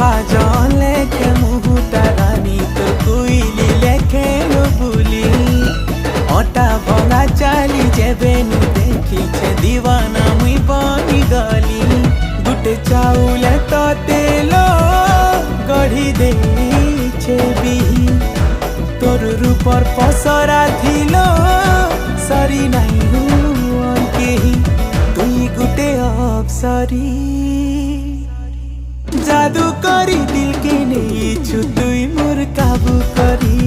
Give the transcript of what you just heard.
পাজন লেখে মুহুটা রানী তোর কুইলি লেখে বুলি অটা ভঙা চালি যেবে নু দেখিছে দিওয়ানা মুই বনি গলি গুটে চাউলে তো তেল গঢ়ি দেইছে বিহি তোর রূপর পসরা থিল সরি নাই হুন কেহি তুই গুটে অপসরি जादू करी दिल के नहीं छु तुई मोर काबू करी